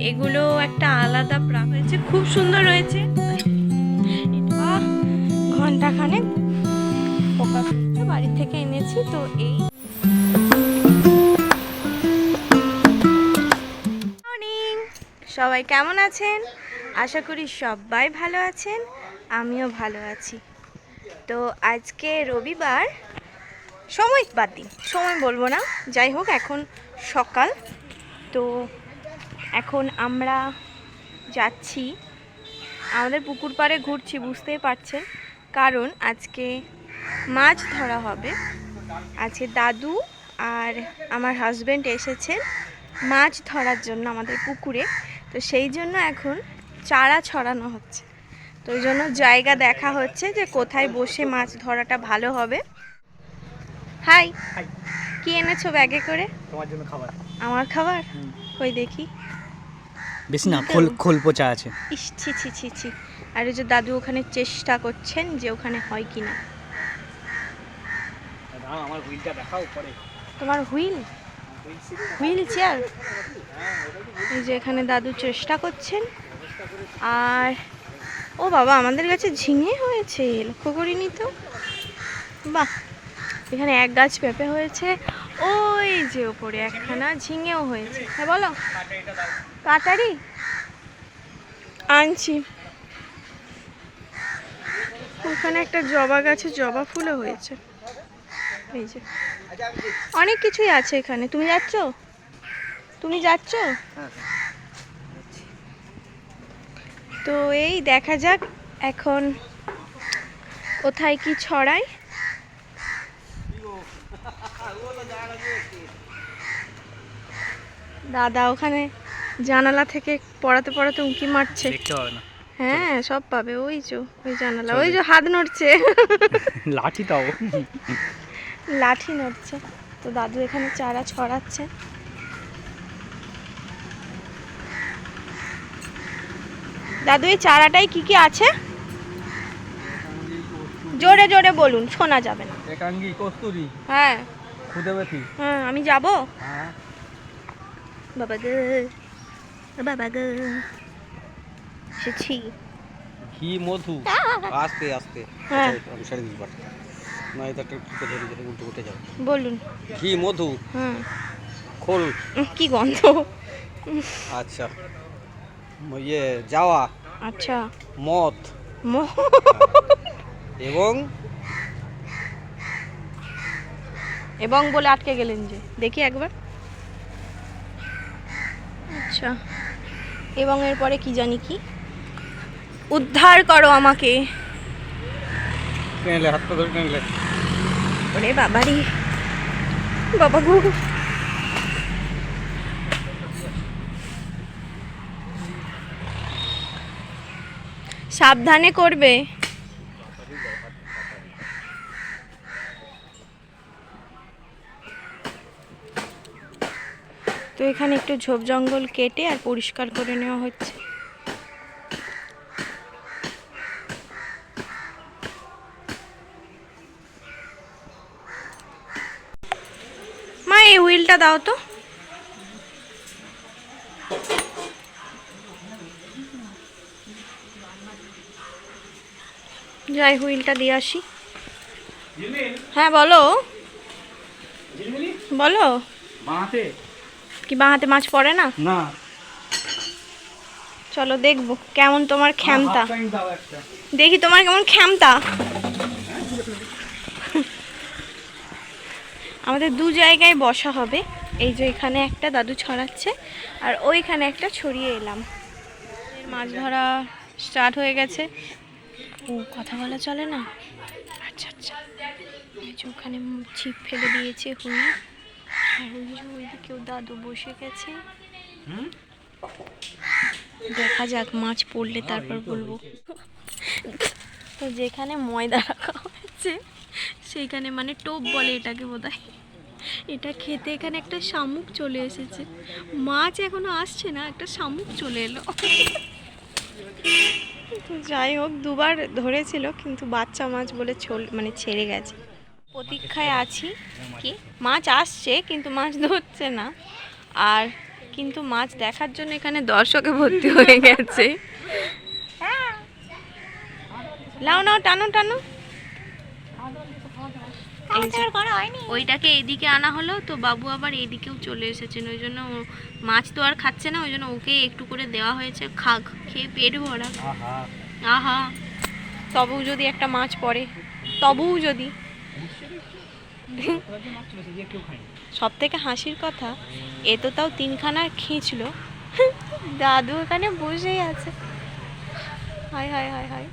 এগুলো একটা আলাদা প্রাণ হয়েছে, খুব সুন্দর হয়েছে। ঘন্টাখানেক পোকা বাড়ি থেকে এনেছি। তো এই মর্নিং, সবাই কেমন আছেন? আশা করি সবাই ভালো আছেন, আমিও ভালো আছি। তো আজকে রবিবার, সময় বাদ দিন, সময় বলবো না, যাই হোক এখন সকাল। তো এখন আমরা যাচ্ছি আমাদের পুকুর পাড়ে, ঘুরছি, বুঝতেই পারছেন, কারণ আজকে মাছ ধরা হবে। আজকে দাদু আর আমার হাজব্যান্ড এসেছেন মাছ ধরার জন্য আমাদের পুকুরে। তো সেই জন্য এখন চারা ছড়ানো হচ্ছে। তো ওই জন্য জায়গা দেখা হচ্ছে যে কোথায় বসে মাছ ধরাটা ভালো হবে। হাই, কি এনেছো ব্যাগে করে? তোমার জন্য খাবার। আমার খাবার? কই দেখি। বেশি না, খোল পচা আছে। ইস, ছি ছি ছি ছি। আর ওই যে দাদু ওখানে চেষ্টা করছেন যে ওখানে হয় কিনা। আমার হুইলটা দেখাও পরে। তোমার হুইল চেয়ার? এই যে এখানে দাদু চেষ্টা করছেন। আর ও বাবা, আমাদের কাছে ঝিঙে হয়েছে, লক্ষ্য করিনি তো। বাহ, এখানে এক গাছ পেঁপে হয়েছে, ওই যে ওপরে একখানা ঝিঙেও হয়েছে। হ্যাঁ বলো। কাটারি আনছি। ওখানে একটা জবা গাছে জবা ফুলও হয়েছে। এই যে অনেক কিছুই আছে এখানে। তুমি যাচ্ছ? তো এই দেখা যাক এখন কোথায় কি ছড়ায়। দাদা ওখানে জানালা থেকে পড়াতে পড়াতে উঁকি মারছে। হ্যাঁ, সব পাবে। ওই যে ওই জানালা, ওই যে হাত নড়ছে। লাঠি দাও। লাঠি নড়ছে। তো দাদু এখানে চারা ছড়াচ্ছে। দাদু এই চারাটাই কি কি আছে? জোরে জোরে বলুন, শোনা যাবে না। একাঙ্গি, কস্তুরী, হ্যাঁ খুদেবাতি। হ্যাঁ, আমি যাব। হ্যাঁ, বাবা গো, বাবা গো, এসেছি। ঘি, মধু। আস্তে আস্তে। হ্যাঁ আমি সারি দিই পারছি না, এটা একটু টিপে ধরে ধরে উল্টো উঠে যাবে। বলুন। ঘি, মধু, হ্যাঁ, খোল। কি গন্ধ। আচ্ছা, ইয়ে যাওয়া, আচ্ছা, মদ এবং এবং বলে আটকে গেলেন যে, দেখি একবার। আচ্ছা, এবং এর পরে কি জানি কি। উদ্ধার করো আমাকে। টেনলে, হাতটা ধরে টেনলে। ওরে বাবারি, বাবা গো। সাবধানে করবে। তো এখানে একটু ঝোপ জঙ্গল কেটে আর পরিষ্কার করে নেওয়া হচ্ছে। মা, এই হুইলটা দাও তো। যাই, হুইলটা দিয়ে আসি। হ্যাঁ বলো বলো। বাঁহাতে কি বাঁ হাতে মাছ পড়ে না? না, চলো দেখবো কেমন তোমার ক্ষমতা। হাফ টাইম দাও একটা। দেখি তোমার কেমন ক্ষমতা। আমাদের দু জায়গায় বসা হবে। এই যে এখানে একটা দাদু ছড়াচ্ছে, আর ওইখানে একটা ছড়িয়ে এলাম। মাছ ধরা স্টার্ট হয়ে গেছে। ও, কথা বলা চলে না? আচ্ছা আচ্ছা। এই যে ওখানে ছিপ ফেলে দিয়েছে হুই, আর ওই যে ওইদিকেও দাদু বসে গেছে। দেখা যাক, মাছ পড়লে তারপর বলবো। তো যেখানে ময়দা রাখা হয়েছে সেইখানে, মানে টোপ বলে এটাকে বোধহয়, এটা খেতে এখানে একটা শামুক চলে এসেছে। মাছ এখনো আসছে না, একটা শামুক চলে এলো। তো যাই হোক, দুবার ধরেছিল কিন্তু বাচ্চা মাছ বলে মানে ছেড়ে গেছে। প্রতীক্ষায় আছি, কি মাছ আসছে কিন্তু মাছ ধরছে না। আর কিন্তু মাছ দেখার জন্য এখানে দর্শকে ভর্তি হয়ে গেছে। লাও নাও, টানো টানো। এই যে, ওইটাকে এইদিকে আনা হলো, তো বাবু আবার এইদিকেও চলে এসেছেন, ওই জন্য মাছ তো আর খাচ্ছে না, ওই জন্য ওকে একটু করে দেওয়া হয়েছে, খাক, খেয়ে পেট ভরা। আহা, তবুও যদি একটা মাছ পড়ে, তবুও যদি। সব থেকে হাসির কথা, এ তো তাও 3খানা খিঁচলো, দাদু এখানে বসেই আছে। হায় হায় হায় হায়।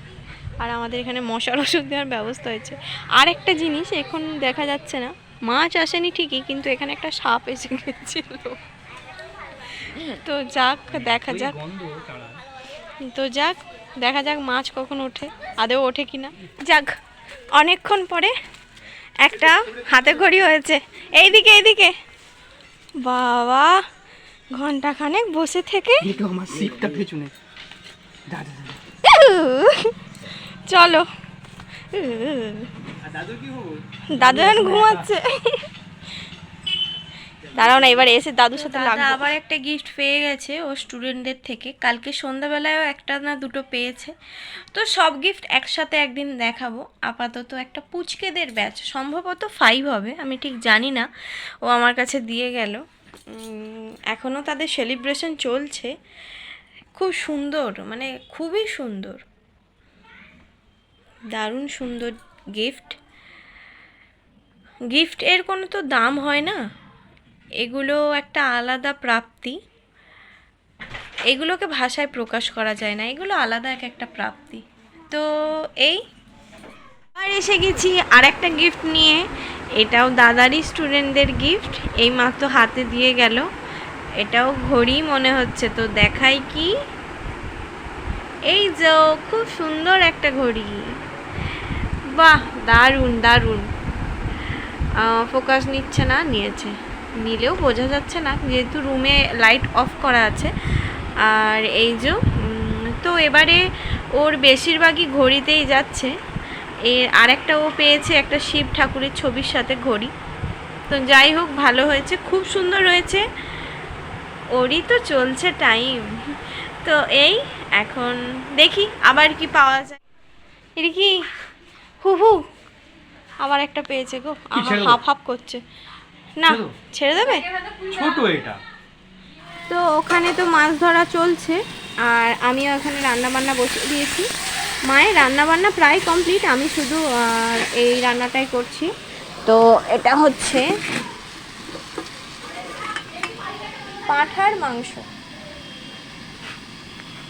আর আমাদের এখানে মশার ওষুধ দেওয়ার ব্যবস্থা হয়েছে। আর একটা জিনিস এখন দেখা যাচ্ছে না, মাছ আসেনি ঠিকই, কিন্তু এখানে একটা সাপ এসে গেছিল। তো যাক, দেখা যাক, দেখা যাক মাছ কখন ওঠে, আদেও ওঠে কিনা। যাক, অনেকক্ষণ পরে একটা হাতে ঘড়ি হয়েছে। এইদিকে এইদিকে, বাবা ঘন্টাখানেক বসে থেকে আমার সিটটা পেছনে। চলো, দাদু কি হবো? দাদু এখন ঘুমাচ্ছে। দাঁড়াও না, এবার এসে দাদুর সাথে লাগবে। আবার একটা গিফট পেয়ে গেছে ও স্টুডেন্টদের থেকে, কালকে সন্ধ্যাবেলায়ও একটা না দুটো পেয়েছে। তো সব গিফট একসাথে একদিন দেখাবো। আপাতত একটা পুচকেদের ব্যাচ, সম্ভবত 5 হবে, আমি ঠিক জানি না, ও আমার কাছে দিয়ে গেল। এখনও তাদের সেলিব্রেশন চলছে। খুব সুন্দর, মানে খুবই সুন্দর, দারুণ সুন্দর গিফট এর কোনো তো দাম হয় না, এগুলো একটা আলাদা প্রাপ্তি, এগুলোকে ভাষায় প্রকাশ করা যায় না, এগুলো আলাদা একটা প্রাপ্তি। তো এই আর এসে গেছি আর একটা গিফট নিয়ে, এটাও দাদারই স্টুডেন্টদের গিফট, এই মাত্র হাতে দিয়ে গেল। এটাও ঘড়ি মনে হচ্ছে, তো দেখাই কি, এই যে খুব সুন্দর একটা ঘড়ি, বাহ দারুণ দারুণ। ফোকাস নিচ্ছে না, নিলেও বোঝা যাচ্ছে না যেহেতু রুমে লাইট অফ করা আছে। আর এই যে তো এবারে ওর বেশিরভাগই ঘড়িতেই যাচ্ছে। এর আরেকটা ও পেয়েছে একটা শিব ঠাকুরের ছবির সাথে ঘড়ি। তো যাই হোক, ভালো হয়েছে, খুব সুন্দর হয়েছে, ওরই তো চলছে টাইম। তো এই এখন দেখি আবার কি পাওয়া যায়। এটা কি হু আবার একটা পেয়েছে গো, হাফ হাফ করছে না, ছেড়ে দেবে, ছোট এটা। তো ওখানে তো মাছ ধরা চলছে, আর আমিও এখানে রান্নাবান্না বসিয়ে দিয়েছি। মায়ের রান্নাবান্না প্রায় কমপ্লিট, আমি শুধু এই রান্নাটাই করছি। তো এটা হচ্ছে পাঁঠার মাংস,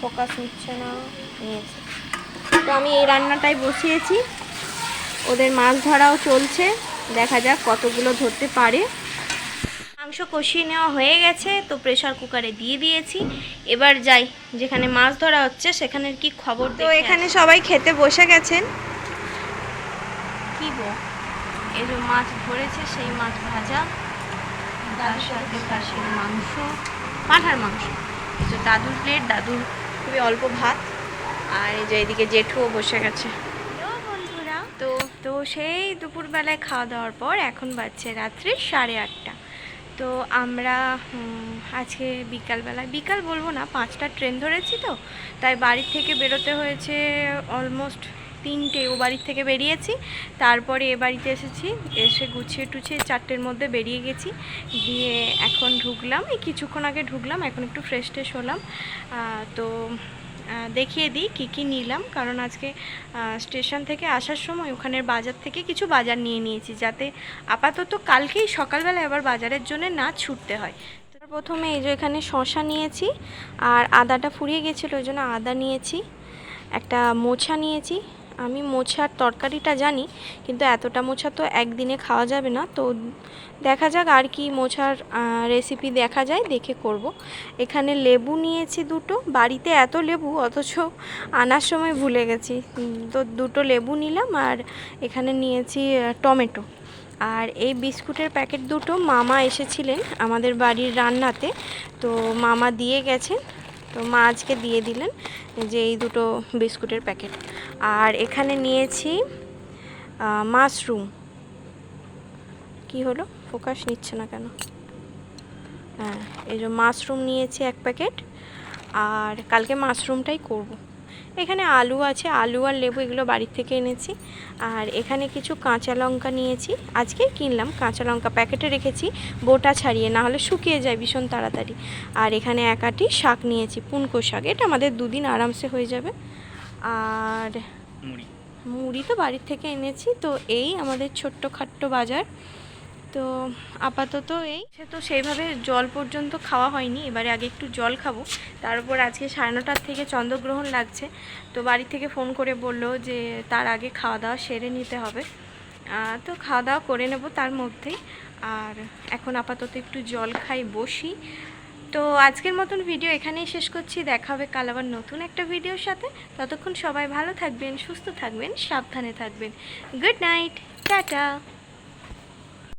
ফোকাস নিচ্ছে না, নিয়েছে। তো আমি এই রান্নাটাই বসিয়েছি, ওদের মাছ ধরাও চলছে, দেখা যাক কতগুলো ধরতে পারে। মাংস কষিয়ে নেওয়া হয়ে গেছে, তো প্রেসার কুকারে দিয়ে দিয়েছি। এবার যাই যেখানে মাছ ধরা হচ্ছে সেখানের কি খবর। তো এখানে সবাই খেতে বসে গেছেন। কি গো, এই যে মাছ ধরেছে, সেই মাছ ভাজা, তার সাথে খাসির মাংস, পাঁঠার মাংস, এই যে দাদুর প্লেট, দাদুর খুবই অল্প ভাত, আর এই যে এদিকে জেঠুও বসে গেছে। বন্ধুরা, তো সেই দুপুরবেলায় খাওয়া দাওয়ার পর এখন বাজছে রাত্রি 8:30। তো আমরা আজকে বিকাল বলবো না, 5টা ট্রেন ধরেছি, তো তাই বাড়ির থেকে বেরোতে হয়েছে অলমোস্ট 3টে। ও বাড়ির থেকে বেরিয়েছি, তারপরে এ বাড়িতে এসেছি, এসে গুছিয়ে টুছিয়ে 4টের মধ্যে বেরিয়ে গেছি, দিয়ে এখন ঢুকলাম, এই কিছুক্ষণ আগে ঢুকলাম, এখন একটু ফ্রেশ হলাম। তো দেখিয়ে দিই কী নিলাম, কারণ আজকে স্টেশন থেকে আসার সময় ওখানের বাজার থেকে কিছু বাজার নিয়ে নিয়েছি, যাতে আপাতত কালকেই সকালবেলা আবার বাজারের জন্য না ছুটতে হয়। তো প্রথমে এই যে এখানে শসা নিয়েছি, আর আদাটা ফুরিয়ে গেছিলো, ওই জন্য আদা নিয়েছি, একটা মোছা নিয়েছি। আমি মোছার তরকারিটা জানি, কিন্তু এতটা মোছা তো একদিনে খাওয়া যাবে না, তো দেখা যাক আর কি মোছার রেসিপি দেখা যায়, দেখে করব। এখানে লেবু নিয়েছি 2টো, বাড়িতে এত লেবু অথচ আনার সময় ভুলে গেছি, তো 2টো লেবু নিলাম। আর এখানে নিয়েছি টমেটো। আর এই বিস্কুটের প্যাকেট 2টো মামা এসেছিলেন আমাদের বাড়ির রান্নাতে, তো মামা দিয়ে গেছেন, তো মা আজকে দিয়ে দিলেন যে এই 2টো বিস্কুটের প্যাকেট। আর এখানে নিয়েছি মাশরুম। কি হলো, ফোকাস নিচ্ছে না কেন? হ্যাঁ, এই যে মাশরুম নিয়েছি 1 প্যাকেট, আর কালকে মাশরুমটাই করব। এখানে আলু আছে, আলু আর লেবু এগুলো বাড়ির থেকে এনেছি। আর এখানে কিছু কাঁচা লঙ্কা নিয়েছি, আজকেই কিনলাম কাঁচা লঙ্কা, প্যাকেটে রেখেছি বোটা ছাড়িয়ে, না হলে শুকিয়ে যায় ভীষণ তাড়াতাড়ি। আর এখানে 1 আঁটি শাক নিয়েছি, পুনকো শাক, এটা আমাদের 2 দিন আরামসে হয়ে যাবে। আর মুড়ি তো বাড়ির থেকে এনেছি। তো এই আমাদের ছোট্ট খাট্ট বাজার। তো আপাতত এই তো সেইভাবে জল পর্যন্ত খাওয়া হয়নি, এবারে আগে একটু জল খাবো। তার উপর আজকে 9:30 থেকে চন্দ্রগ্রহণ লাগছে, তো বাড়ি থেকে ফোন করে বললো যে তার আগে খাওয়া দাওয়া সেরে নিতে হবে। তো খাওয়া দাওয়া করে নেব তার মধ্যেই। আর এখন আপাতত একটু জল খাই, বসি। তো আজকের মতন ভিডিও এখানেই শেষ করছি, দেখা হবে কাল আবার নতুন একটা ভিডিওর সাথে। ততক্ষণ সবাই ভালো থাকবেন, সুস্থ থাকবেন, সাবধানে থাকবেন। Good night, tata.